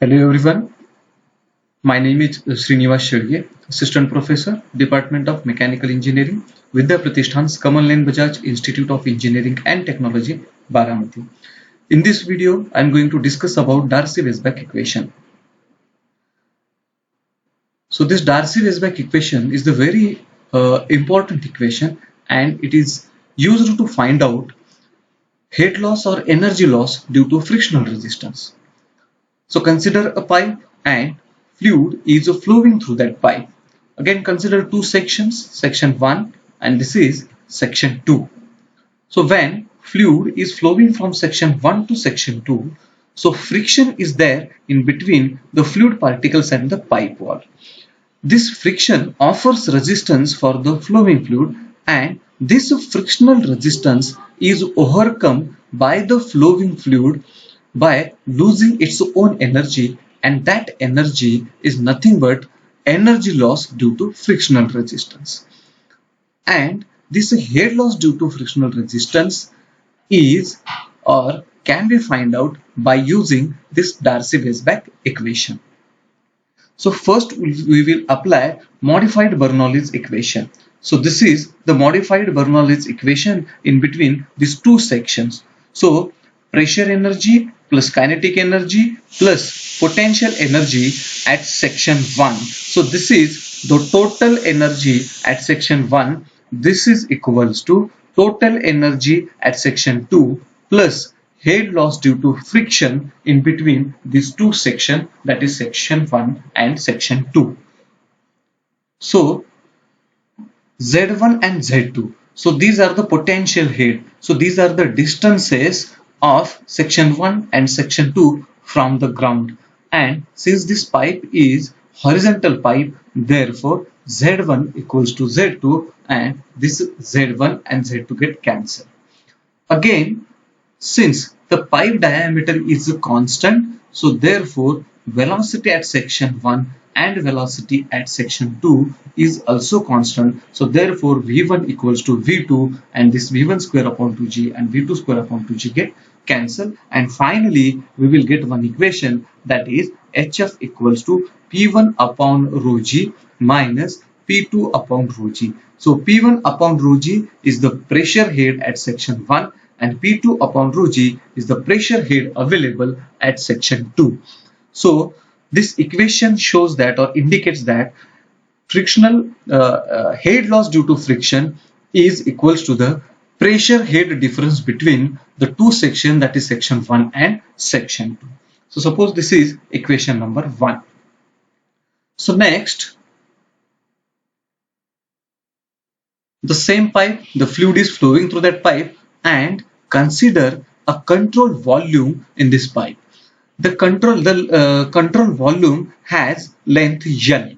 Hello everyone, my name is Srinivas Shirge, Assistant Professor, Department of Mechanical Engineering, Vidya Pratishthan's Kamal Nayan Bajaj Institute of Engineering and Technology, Baramati. In this video, I am going to discuss about Darcy-Weisbach equation. So this Darcy-Weisbach equation is the very important equation, and it is used to find out heat loss or energy loss due to frictional resistance. So consider a pipe and fluid is flowing through that pipe. Again, consider two sections, section 1 and this is section 2. So when fluid is flowing from section 1 to section 2, so friction is there in between the fluid particles and the pipe wall. This friction offers resistance for the flowing fluid, and this frictional resistance is overcome by the flowing fluid by losing its own energy, and that energy is nothing but energy loss due to frictional resistance. And this heat loss due to frictional resistance is or can be found out by using this Darcy-Weisbach equation. So first we will apply modified Bernoulli's equation. So this is the modified Bernoulli's equation in between these two sections. So pressure energy plus kinetic energy plus potential energy at section 1. So this is the total energy at section 1. This is equals to total energy at section 2 plus heat loss due to friction in between these two sections, that is section 1 and section 2. So Z1 and Z2. So these are the potential heat. So these are the distances of section 1 and section 2 from the ground. And since this pipe is horizontal pipe, therefore Z1 equals to Z2 and this Z1 and Z2 get cancelled. Again, since the pipe diameter is a constant, so therefore velocity at section 1 and velocity at section 2 is also constant. So therefore V1 equals to V2 and this V1 square upon 2g and V2 square upon 2g get cancelled. And finally we will get one equation, that is HF equals to P1 upon rho g minus P2 upon rho g. So P1 upon rho g is the pressure head at section 1 and P2 upon rho g is the pressure head available at section 2. So this equation shows that or indicates that frictional head loss due to friction is equals to the pressure head difference between the two sections, that is section 1 and section 2. So suppose this is equation number 1. So next, the same pipe, the fluid is flowing through that pipe, and consider a control volume in this pipe. The control volume has length L.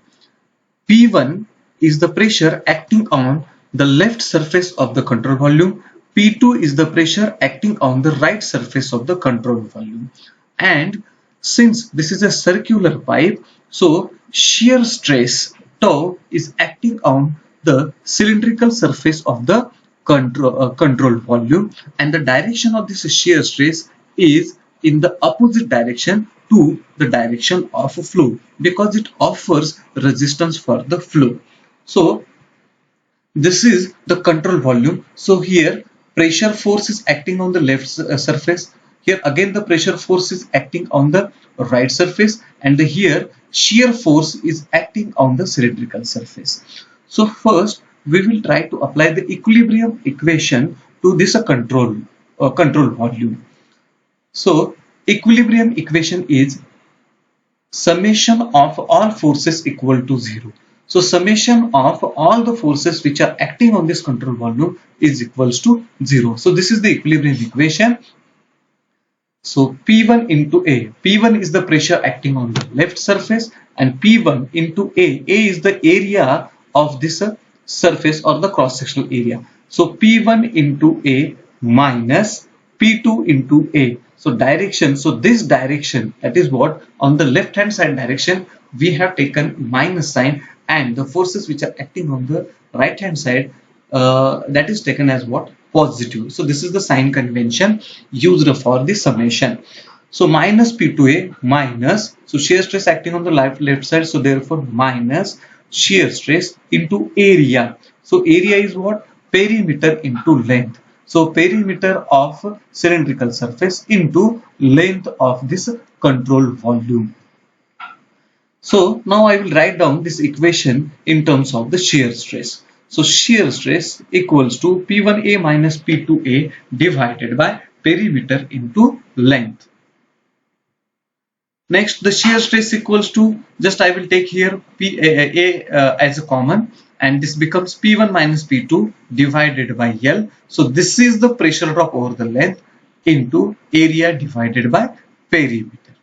P1 is the pressure acting on the left surface of the control volume. P2 is the pressure acting on the right surface of the control volume. And since this is a circular pipe, so shear stress tau is acting on the cylindrical surface of the control volume, and the direction of this shear stress is in the opposite direction to the direction of flow because it offers resistance for the flow. So this is the control volume. So here pressure force is acting on the left surface. Here again the pressure force is acting on the right surface, and here shear force is acting on the cylindrical surface. So first we will try to apply the equilibrium equation to this control volume. So equilibrium equation is summation of all forces equal to 0. So summation of all the forces which are acting on this control volume is equals to 0. So this is the equilibrium equation. So P1 into A. P1 is the pressure acting on the left surface, and P1 into A. A is the area of this surface or the cross sectional area. So P1 into A minus P2 into A. So direction, so this direction, that is what on the left hand side direction we have taken minus sign, and the forces which are acting on the right hand side that is taken as what? Positive. So this is the sign convention used for the summation. So minus P2A minus, so shear stress acting on the left side, so therefore minus shear stress into area. So area is what? Perimeter into length. So perimeter of cylindrical surface into length of this control volume. So now I will write down this equation in terms of the shear stress. So shear stress equals to P1A minus P2A divided by perimeter into length. Next, the shear stress equals to, just I will take here A as a common, and this becomes P1 minus P2 divided by L. So this is the pressure drop over the length into area divided by perimeter.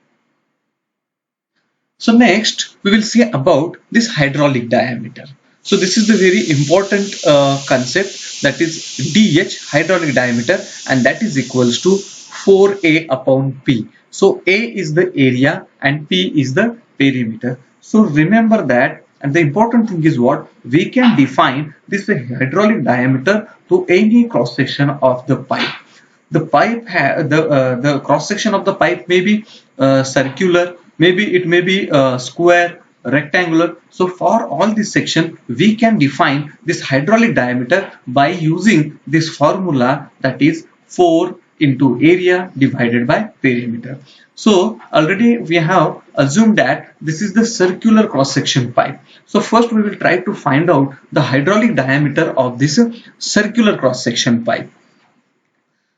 So next we will see about this hydraulic diameter. So this is the very important concept, that is DH, hydraulic diameter, and that is equals to 4A upon P. So A is the area and P is the perimeter. So remember that, and the important thing is what? We can define this hydraulic diameter to any cross section of the pipe. The pipe the cross section of the pipe may be circular, maybe it may be square, rectangular. So for all this section we can define this hydraulic diameter by using this formula, that is 4 into area divided by perimeter. So already we have assumed that this is the circular cross section pipe. So first we will try to find out the hydraulic diameter of this circular cross section pipe.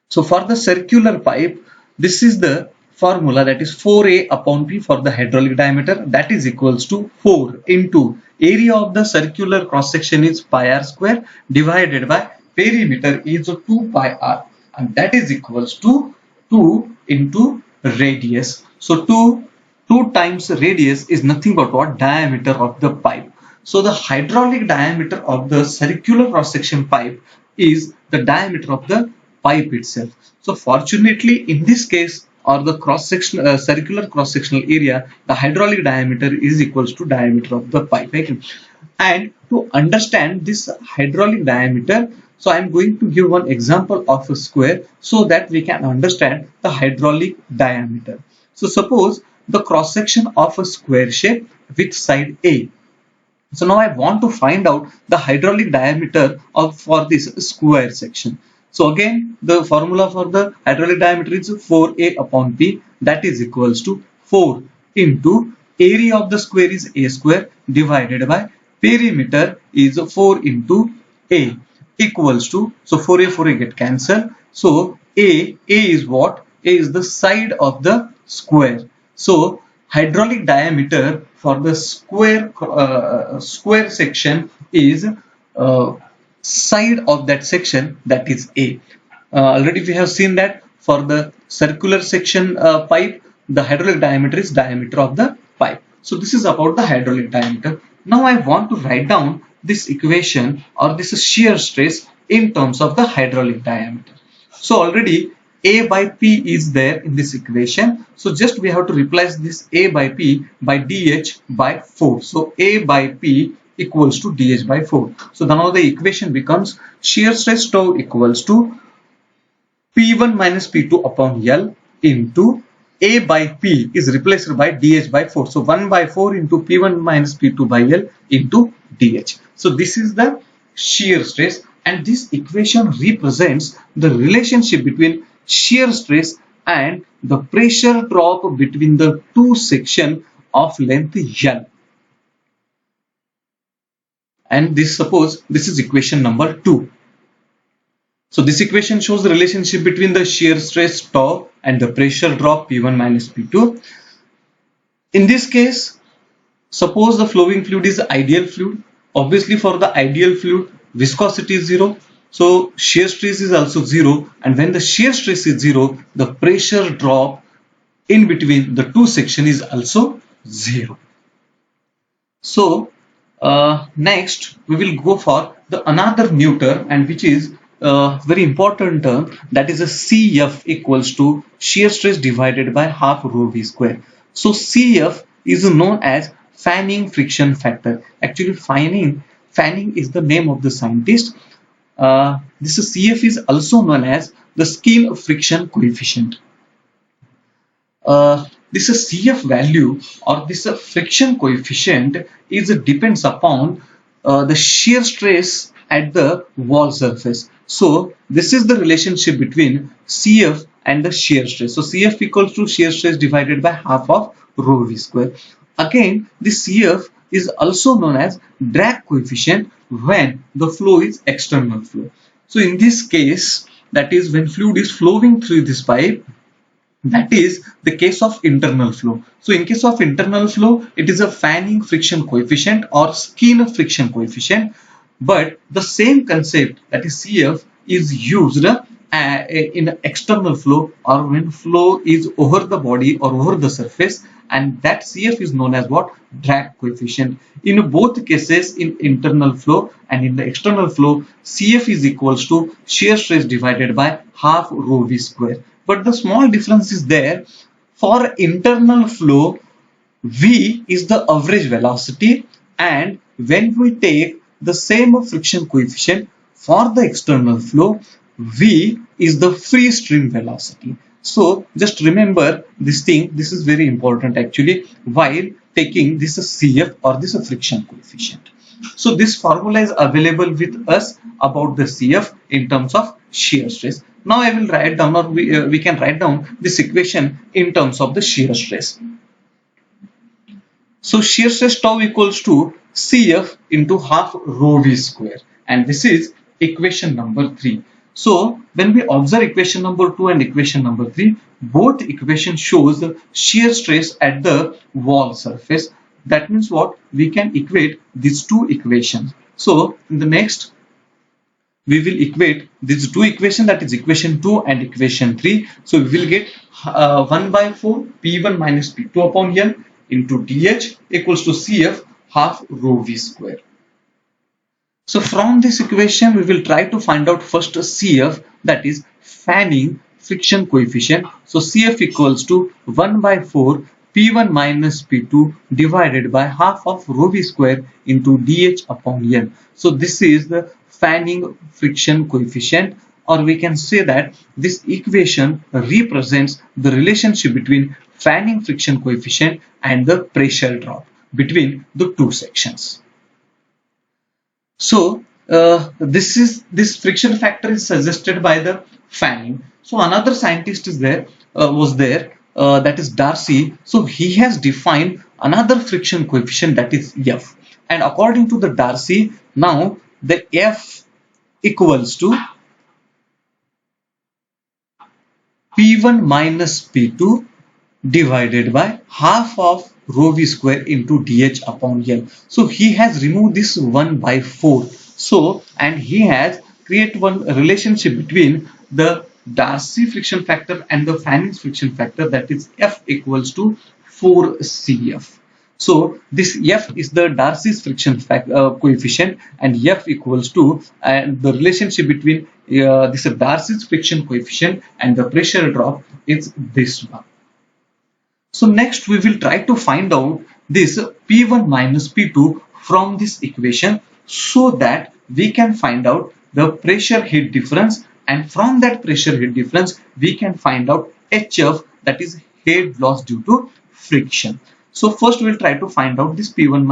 So for the circular pipe, this is the formula, that is 4A upon P for the hydraulic diameter, that is equals to 4 into area of the circular cross section is pi r square divided by perimeter is 2 pi r, and that is equals to 2 into radius. So 2 times radius is nothing but what? Diameter of the pipe. So the hydraulic diameter of the circular cross section pipe is the diameter of the pipe itself. So fortunately in this case, or the cross section circular cross sectional area, the hydraulic diameter is equals to diameter of the pipe. Okay? And to understand this hydraulic diameter, so I am going to give one example of a square so that we can understand the hydraulic diameter. So suppose the cross section of a square shape with side A. So now I want to find out the hydraulic diameter for this square section. So again, the formula for the hydraulic diameter is 4A upon P, that is equals to 4 into area of the square is A square divided by perimeter is 4 into A equals to, so 4A get cancelled. So A is what? A is the side of the square. So hydraulic diameter for the square section is side of that section, that is A. Already we have seen that for the circular section pipe, the hydraulic diameter is diameter of the pipe. So this is about the hydraulic diameter. Now I want to write down this equation or this shear stress in terms of the hydraulic diameter. So already A by P is there in this equation. So just we have to replace this A by P by DH by 4. So A by P equals to DH by 4. So now the equation becomes shear stress tau equals to P1 minus P2 upon L into A by P is replaced by DH by 4. So 1 by 4 into P1 minus P2 by L into DH. So this is the shear stress, and this equation represents the relationship between shear stress and the pressure drop between the two sections of length L. And this, suppose this is equation number 2. So this equation shows the relationship between the shear stress tau and the pressure drop P1 minus P2. In this case, suppose the flowing fluid is ideal fluid. Obviously for the ideal fluid, viscosity is 0. So shear stress is also 0, and when the shear stress is 0, the pressure drop in between the two sections is also 0. So next we will go for the another new term, and which is very important term, that is a CF equals to shear stress divided by half rho v square. So CF is known as fanning friction factor. Actually fanning is the name of the scientist. This CF is also known as the skin friction coefficient. this CF value or this friction coefficient is depends upon the shear stress at the wall surface. So this is the relationship between CF and the shear stress. So CF equals to shear stress divided by half of rho v square. Again, this CF is also known as drag coefficient when the flow is external flow. So in this case, that is when fluid is flowing through this pipe, that is the case of internal flow. So in case of internal flow, it is a fanning friction coefficient or skin friction coefficient, but the same concept, that is CF, is used in external flow or when flow is over the body or over the surface, and that CF is known as what? Drag coefficient. In both cases, in internal flow and in the external flow, CF is equals to shear stress divided by half rho v square. But the small difference is there. For internal flow, V is the average velocity, and when we take the same friction coefficient for the external flow, V is the free stream velocity. So just remember this thing. This is very important actually while taking this CF or this friction coefficient. So this formula is available with us about the CF in terms of shear stress. Now I will write down, or we can write down this equation in terms of the shear stress. So shear stress tau equals to CF into half rho v square, and this is equation number 3. So when we observe equation number 2 and equation number 3, both equation shows the shear stress at the wall surface. That means what? We can equate these two equations. So in the next, we will equate these two equations, that is equation 2 and equation 3. So we will get 1 by 4 P1 minus P2 upon N into dH equals to CF half rho v square. So from this equation, we will try to find out first CF, that is fanning friction coefficient. So CF equals to 1 by 4 P1 minus P2 divided by half of rho v square into dH upon N. So this is the fanning friction coefficient, or we can say that this equation represents the relationship between fanning friction coefficient and the pressure drop between the two sections. So this friction factor is suggested by the fanning. So another scientist is there that is Darcy. So he has defined another friction coefficient, that is F, and according to the Darcy, now the F equals to P1 minus P2 divided by half of rho v square into dH upon N. So he has removed this 1 by 4. So, and he has created one relationship between the Darcy friction factor and the fanning friction factor, that is F equals to 4 CF. So this F is the Darcy's friction coefficient, and F equals to the relationship between this Darcy's friction coefficient and the pressure drop is this one. So next we will try to find out this P1 minus P2 from this equation, so that we can find out the pressure heat difference, and from that pressure heat difference we can find out HF, that is head loss due to friction. So first we will try to find out this P1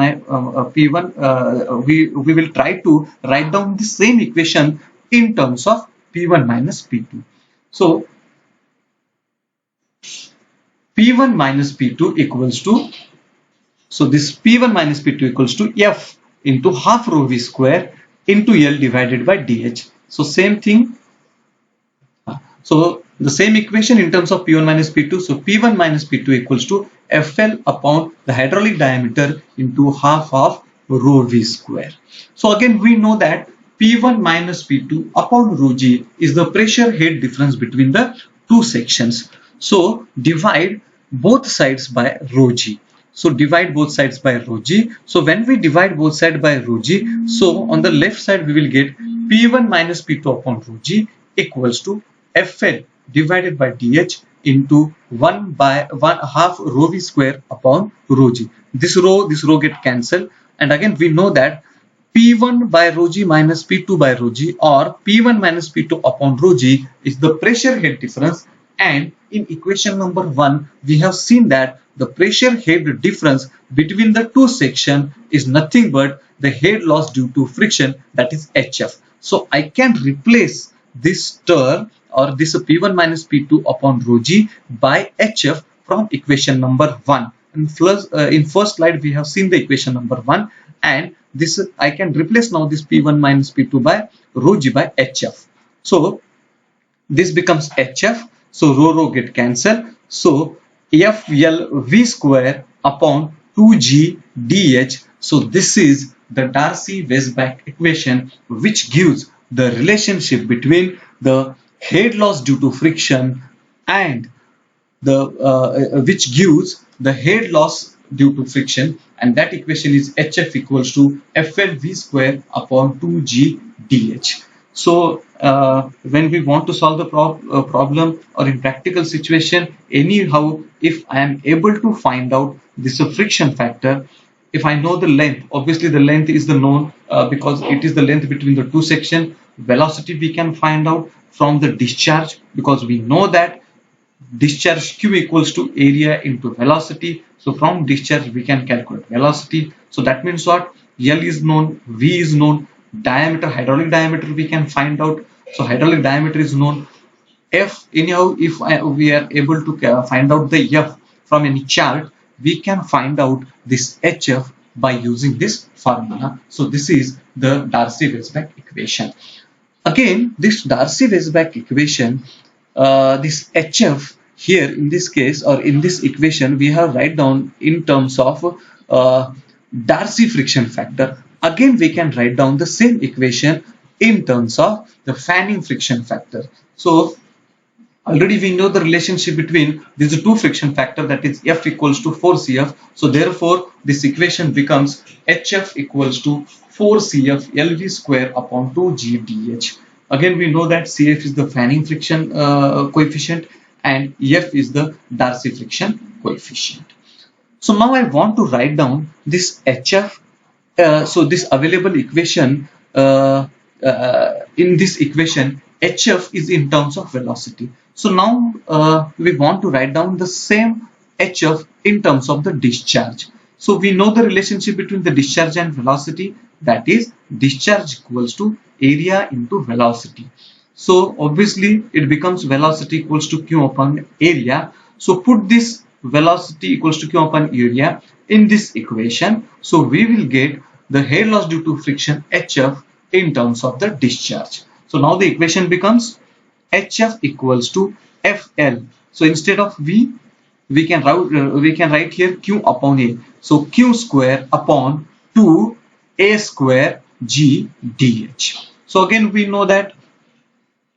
we will try to write down the same equation in terms of P1 minus P2. So P1 minus P2 equals to, so this P1 minus P2 equals to F into half rho v square into L divided by dH. So same thing. So the same equation in terms of P1 minus P2. So P1 minus P2 equals to FL upon the hydraulic diameter into half of rho v square. So again we know that P1 minus P2 upon rho g is the pressure head difference between the two sections. So divide both sides by rho g. So divide both sides by rho g. So when we divide both sides by rho g, so on the left side we will get P1 minus P2 upon rho g equals to FL divided by dH into 1 by 1 half rho v square upon rho g. This row get cancelled, and again we know that P1 by rho g minus P2 by rho g, or P1 minus P2 upon rho g, is the pressure head difference And in equation number 1, we have seen that the pressure head difference between the two sections is nothing but the head loss due to friction, that is HF. So I can replace this term or this P1 minus P2 upon rho g by HF from equation number 1. In first slide we have seen the equation number 1, and this I can replace now this P1 minus P2 by rho g by HF. So this becomes HF, so rho get cancelled, so FL V square upon 2G DH. So this is the Darcy-Weisbach equation, which gives the relationship between the head loss due to friction and the which gives the head loss due to friction, and that equation is HF equals to FL square upon 2G DH. So when we want to solve the problem or in practical situation, anyhow, if I am able to find out this friction factor, if I know the length, obviously the length is the known because it is the length between the two sections. Velocity we can find out from the discharge, because we know that discharge Q equals to area into velocity. So from discharge we can calculate velocity. So that means what? L is known, V is known, diameter, hydraulic diameter we can find out. So hydraulic diameter is known. F, anyhow, if we are able to find out the F from any chart, we can find out this HF by using this formula. So this is the Darcy-Weisbach equation. Again, this Darcy-Weisbach equation, this HF here in this case or in this equation, we have write down in terms of Darcy friction factor. Again, we can write down the same equation in terms of the fanning friction factor. So already we know the relationship between these two friction factor, that is F equals to 4CF. So therefore this equation becomes HF equals to 4CF LV square upon 2GDH. Again, we know that CF is the fanning friction coefficient and F is the Darcy friction coefficient. So now I want to write down this HF. So this available equation, in this equation HF is in terms of velocity. So now we want to write down the same HF in terms of the discharge. So we know the relationship between the discharge and velocity, that is discharge equals to area into velocity. So obviously it becomes velocity equals to Q upon area. So put this velocity equals to Q upon area in this equation. So we will get the head loss due to friction HF in terms of the discharge. So now the equation becomes HF equals to FL. So instead of V, we can write here Q upon A. So Q square upon 2 A square G DH. So again we know that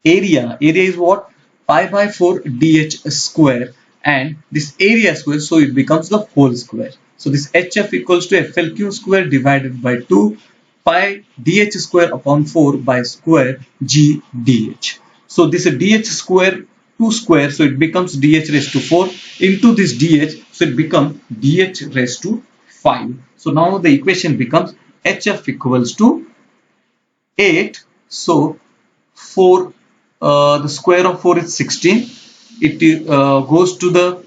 area is what? Pi by 4 DH square, and this area square, so it becomes the whole square. So this HF equals to FLQ square divided by 2 pi DH square upon 4 by square G DH. So this DH square 2 square, so it becomes DH raised to 4 into this DH, so it becomes DH raised to 5. So now the equation becomes HF equals to 8. So 4, the square of 4 is 16. It goes to the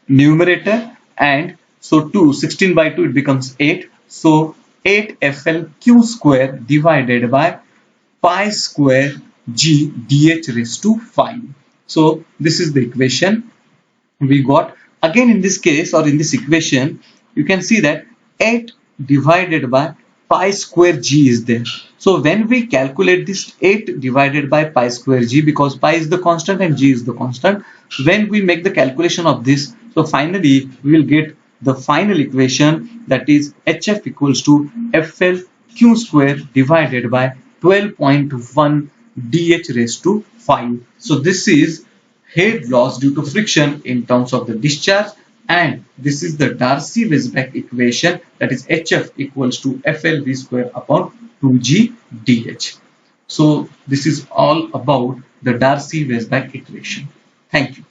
numerator, and so 16 by 2 it becomes 8. So 8 FLQ square divided by pi square G DH raised to 5. So this is the equation we got. Again in this case or in this equation, you can see that 8 divided by pi square G is there. So when we calculate this 8 divided by pi square G, because pi is the constant and G is the constant, when we make the calculation of this, so finally we will get the final equation, that is HF equals to FLQ square divided by 12.1 DH raised to 5. So this is head loss due to friction in terms of the discharge, and this is the Darcy-Weisbach equation, that is HF equals to FLV square upon 2G DH. So this is all about the Darcy-Weisbach equation. Thank you.